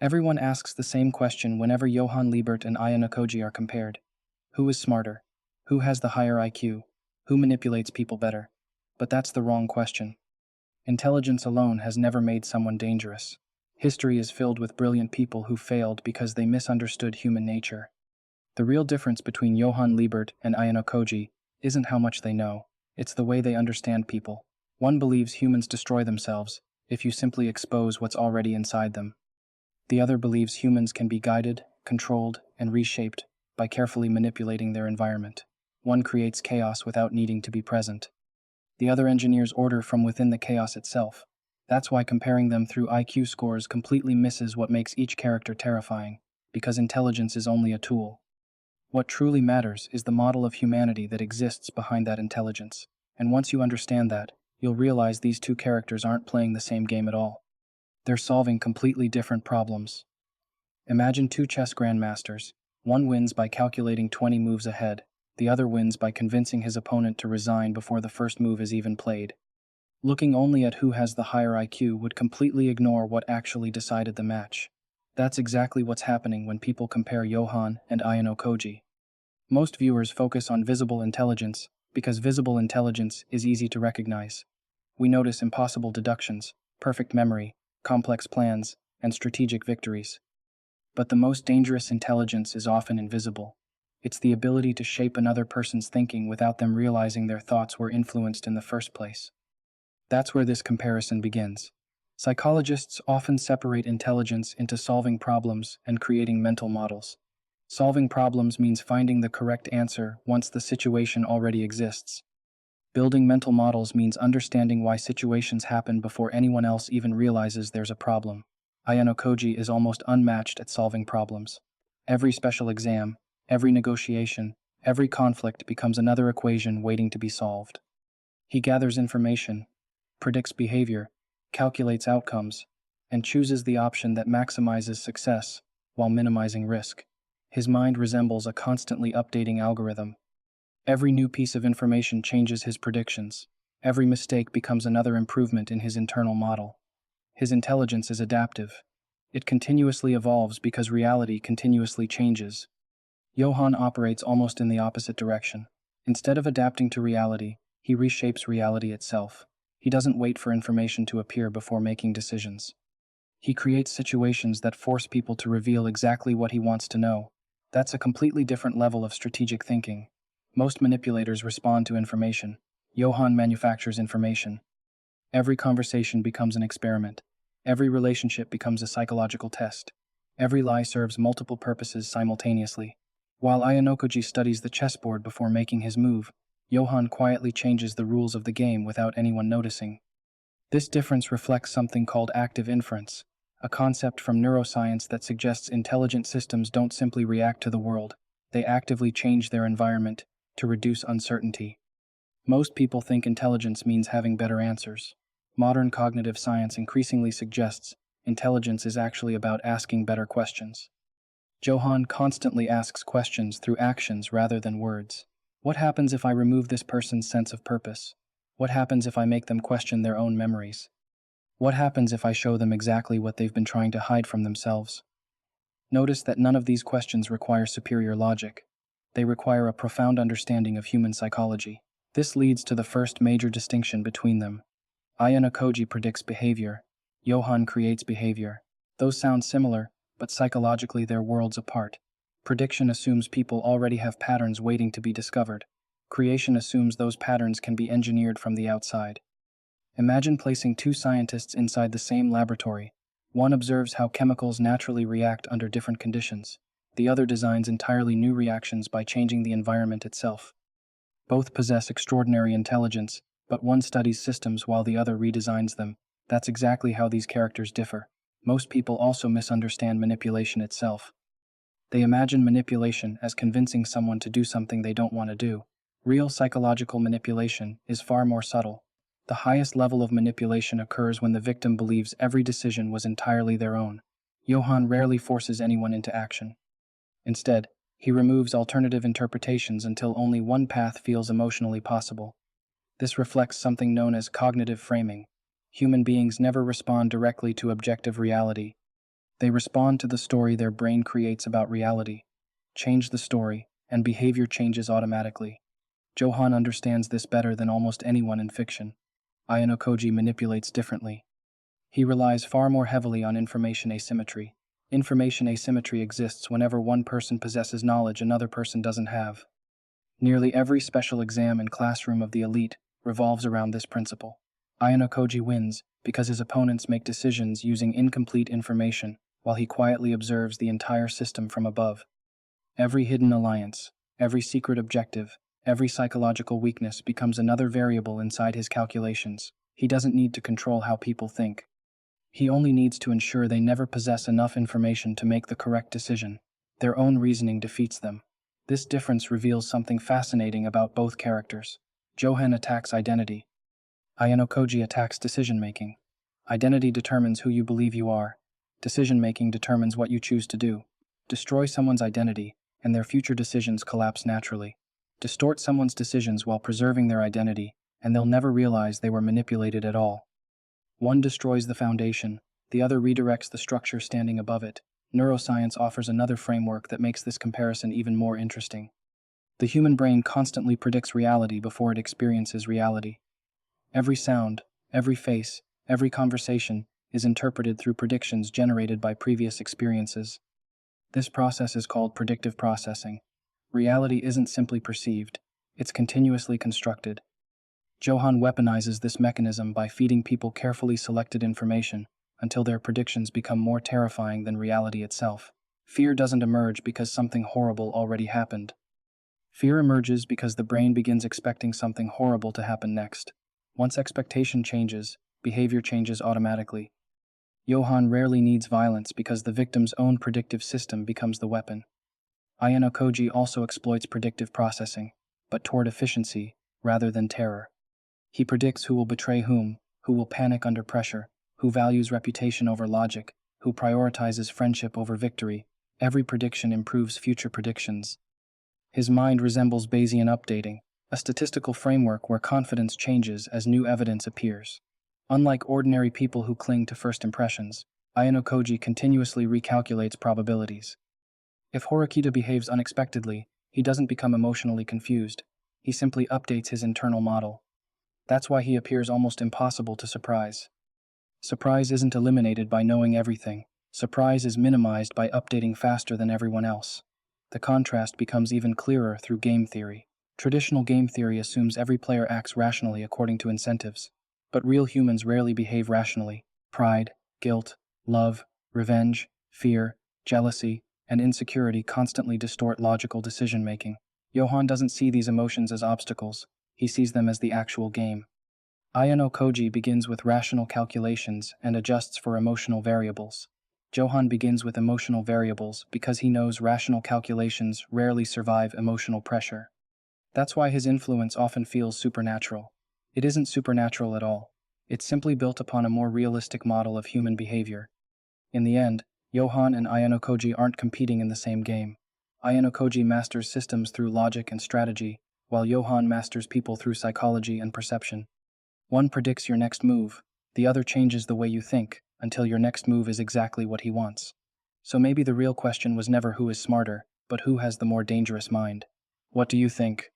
Everyone asks the same question whenever Johan Liebert and Ayanokoji are compared. Who is smarter? Who has the higher IQ? Who manipulates people better? But that's the wrong question. Intelligence alone has never made someone dangerous. History is filled with brilliant people who failed because they misunderstood human nature. The real difference between Johan Liebert and Ayanokoji isn't how much they know, it's the way they understand people. One believes humans destroy themselves if you simply expose what's already inside them. The other believes humans can be guided, controlled, and reshaped by carefully manipulating their environment. One creates chaos without needing to be present. The other engineers order from within the chaos itself. That's why comparing them through IQ scores completely misses what makes each character terrifying, because intelligence is only a tool. What truly matters is the model of humanity that exists behind that intelligence. And once you understand that, you'll realize these two characters aren't playing the same game at all. They're solving completely different problems. Imagine two chess grandmasters. One wins by calculating 20 moves ahead. The other wins by convincing his opponent to resign before the first move is even played. Looking only at who has the higher IQ would completely ignore what actually decided the match. That's exactly what's happening when people compare Johan and Ayanokoji. Most viewers focus on visible intelligence because visible intelligence is easy to recognize. We notice impossible deductions, perfect memory, complex plans, and strategic victories. But the most dangerous intelligence is often invisible. It's the ability to shape another person's thinking without them realizing their thoughts were influenced in the first place. That's where this comparison begins. Psychologists often separate intelligence into solving problems and creating mental models. Solving problems means finding the correct answer once the situation already exists. Building mental models means understanding why situations happen before anyone else even realizes there's a problem. Ayanokoji is almost unmatched at solving problems. Every special exam, every negotiation, every conflict becomes another equation waiting to be solved. He gathers information, predicts behavior, calculates outcomes, and chooses the option that maximizes success while minimizing risk. His mind resembles a constantly updating algorithm. Every new piece of information changes his predictions. Every mistake becomes another improvement in his internal model. His intelligence is adaptive. It continuously evolves because reality continuously changes. Johan operates almost in the opposite direction. Instead of adapting to reality, he reshapes reality itself. He doesn't wait for information to appear before making decisions. He creates situations that force people to reveal exactly what he wants to know. That's a completely different level of strategic thinking. Most manipulators respond to information. Johan manufactures information. Every conversation becomes an experiment. Every relationship becomes a psychological test. Every lie serves multiple purposes simultaneously. While Ayanokoji studies the chessboard before making his move, Johan quietly changes the rules of the game without anyone noticing. This difference reflects something called active inference, a concept from neuroscience that suggests intelligent systems don't simply react to the world, they actively change their environment to reduce uncertainty. Most people think intelligence means having better answers. Modern cognitive science increasingly suggests intelligence is actually about asking better questions. Johan constantly asks questions through actions rather than words. What happens if I remove this person's sense of purpose? What happens if I make them question their own memories? What happens if I show them exactly what they've been trying to hide from themselves? Notice that none of these questions require superior logic. They require a profound understanding of human psychology. This leads to the first major distinction between them. Ayanokoji predicts behavior. Johan creates behavior. Those sound similar, but psychologically they're worlds apart. Prediction assumes people already have patterns waiting to be discovered. Creation assumes those patterns can be engineered from the outside. Imagine placing two scientists inside the same laboratory. One observes how chemicals naturally react under different conditions. The other designs entirely new reactions by changing the environment itself. Both possess extraordinary intelligence, but one studies systems while the other redesigns them. That's exactly how these characters differ. Most people also misunderstand manipulation itself. They imagine manipulation as convincing someone to do something they don't want to do. Real psychological manipulation is far more subtle. The highest level of manipulation occurs when the victim believes every decision was entirely their own. Johan rarely forces anyone into action. Instead, he removes alternative interpretations until only one path feels emotionally possible. This reflects something known as cognitive framing. Human beings never respond directly to objective reality. They respond to the story their brain creates about reality. Change the story, and behavior changes automatically. Johan understands this better than almost anyone in fiction. Ayanokoji manipulates differently. He relies far more heavily on information asymmetry. Information asymmetry exists whenever one person possesses knowledge another person doesn't have. Nearly every special exam and classroom of the elite revolves around this principle. Ayanokoji wins because his opponents make decisions using incomplete information while he quietly observes the entire system from above. Every hidden alliance, every secret objective, every psychological weakness becomes another variable inside his calculations. He doesn't need to control how people think. He only needs to ensure they never possess enough information to make the correct decision. Their own reasoning defeats them. This difference reveals something fascinating about both characters. Johan attacks identity. Ayanokoji attacks decision-making. Identity determines who you believe you are. Decision-making determines what you choose to do. Destroy someone's identity, and their future decisions collapse naturally. Distort someone's decisions while preserving their identity, and they'll never realize they were manipulated at all. One destroys the foundation, the other redirects the structure standing above it. Neuroscience offers another framework that makes this comparison even more interesting. The human brain constantly predicts reality before it experiences reality. Every sound, every face, every conversation is interpreted through predictions generated by previous experiences. This process is called predictive processing. Reality isn't simply perceived, it's continuously constructed. Johan weaponizes this mechanism by feeding people carefully selected information until their predictions become more terrifying than reality itself. Fear doesn't emerge because something horrible already happened. Fear emerges because the brain begins expecting something horrible to happen next. Once expectation changes, behavior changes automatically. Johan rarely needs violence because the victim's own predictive system becomes the weapon. Ayanokoji also exploits predictive processing, but toward efficiency rather than terror. He predicts who will betray whom, who will panic under pressure, who values reputation over logic, who prioritizes friendship over victory. Every prediction improves future predictions. His mind resembles Bayesian updating, a statistical framework where confidence changes as new evidence appears. Unlike ordinary people who cling to first impressions, Ayanokoji continuously recalculates probabilities. If Horikita behaves unexpectedly, he doesn't become emotionally confused. He simply updates his internal model. That's why he appears almost impossible to surprise. Surprise isn't eliminated by knowing everything. Surprise is minimized by updating faster than everyone else. The contrast becomes even clearer through game theory. Traditional game theory assumes every player acts rationally according to incentives. But real humans rarely behave rationally. Pride, guilt, love, revenge, fear, jealousy, and insecurity constantly distort logical decision-making. Johan doesn't see these emotions as obstacles. He sees them as the actual game. Ayanokoji begins with rational calculations and adjusts for emotional variables. Johan begins with emotional variables because he knows rational calculations rarely survive emotional pressure. That's why his influence often feels supernatural. It isn't supernatural at all. It's simply built upon a more realistic model of human behavior. In the end, Johan and Ayanokoji aren't competing in the same game. Ayanokoji masters systems through logic and strategy, while Johan masters people through psychology and perception. One predicts your next move, the other changes the way you think, until your next move is exactly what he wants. So maybe the real question was never who is smarter, but who has the more dangerous mind. What do you think?